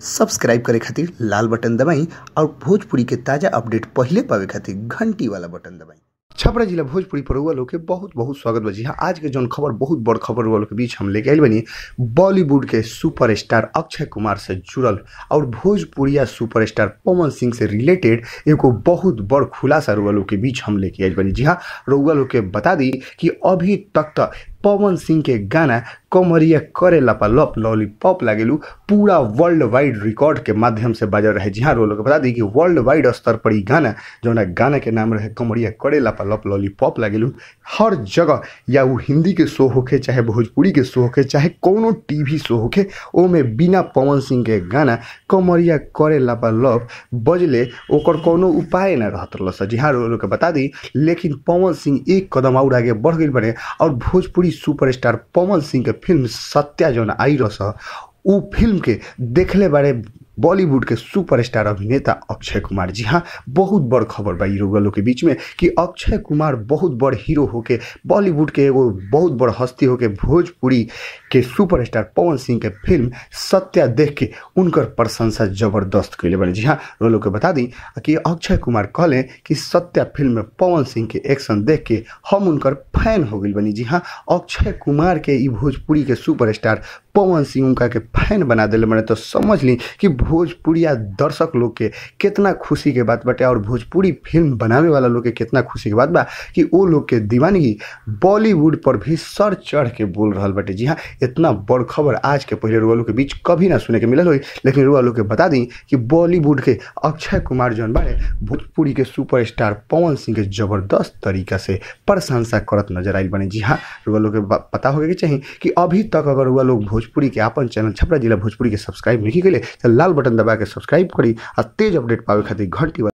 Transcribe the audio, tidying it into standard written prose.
Subscribe करे खातिर लाल button दबाई और भोजपुरी के ताजा अपडेट पहले पावे खातिर घंटी वाला बटन दबाई। छपरा जिला भोजपुरी पर लोग के बहुत बहुत स्वागत बा। जी हाँ, आज के जौन खबर बहुत बड़ खबर वालों के बीच हम लेके आइल बनी बॉलीवुड के सुपरस्टार अक्षय कुमार से जुड़ल और भोजपुरिया सुपरस्टार पवन सिंह से रिलेटेड एगो बहुत बड़ खुलासा वालों के बीच हम लेके आइल बनी। जी हाँ, रउआ लोग के बता दी कि अभी तक तो पवन सिंह के गाना कमरिया करे लपालप लॉलीपॉप लागेलू पूरा वर्ल्ड वाइड रिकॉर्ड के माध्यम से बाजर रहे। जी हाँ, लोग बता दी कि वर्ल्ड वाइड स्तर पर ही गाना जो गाना के नाम रहे कमरिया करे लपालप लॉलीपॉप लागेलू हर जगह, या वो हिंदी के शो होके चाहे भोजपुरी के शो होके चाहे कोनो टीवी शो होके, ओ में बिना पवन सिंह के गाना कमरिया करे लपालप बजले ओकर कोनो उपाय न रहत रहा। जी हाँ, लोग बता दी लेकिन पवन सिंह एक कदम और आगे बढ़ गई बने और भोजपुरी सुपरस्टार पवन सिंह के फिल्म सत्या जौन आई रहा उ फिल्म के देखले बारे बॉलीवुड के सुपरस्टार अभिनेता अक्षय कुमार। जी हाँ, बहुत बड़ खबर बा लोग के बीच में कि अक्षय कुमार बहुत बड़ हीरो होके बॉलीवुड के एगो बहुत बड़ हस्ती होके भोजपुरी के सुपरस्टार पवन सिंह के फिल्म सत्या देख के उनकर प्रशंसा जबरदस्त कैले बने। जी हाँ, लोग के बता दी कि अक्षय कुमार कहले कि सत्या फिल्म में पवन सिंह के एक्शन देख के हम उनकर फैन हो गई बनी। जी हाँ, अक्षय कुमार के ई भोजपुरी के सुपरस्टार पवन सिंह उनका के फैन बना दिले बने, तो समझ ली कि भोजपुरिया दर्शक लोग के कितना खुशी के बात बाटे और भोजपुरी फिल्म बनावे वाला लोग के कितना खुशी के बात बा कि वो लोग के दीवानगी बॉलीवुड पर भी सर चढ़ के बोल रहा बाटे। जी हाँ, इतना बड़ खबर आज के पहले रुआ लोग के बीच कभी ना सुने के मिलल हो, लेकिन रुआ लोग के बता दी कि बॉलीवुड के अक्षय कुमार जौन बारे भोजपुरी के सुपरस्टार पवन सिंह के जबरदस्त तरीका से प्रशंसा करत नजर आयल बने। जी हाँ, रुआ लोग के पता होगा कि चाहिए कि अभी तक अगर रुआ लोग भोजपुरी के अपन चैनल छपरा जिला भोजपुरी के सब्सक्राइब नहीं कइले तो लाल बटन दबा के सब्सक्राइब करी और तेज अपडेट पावे खातिर घंटी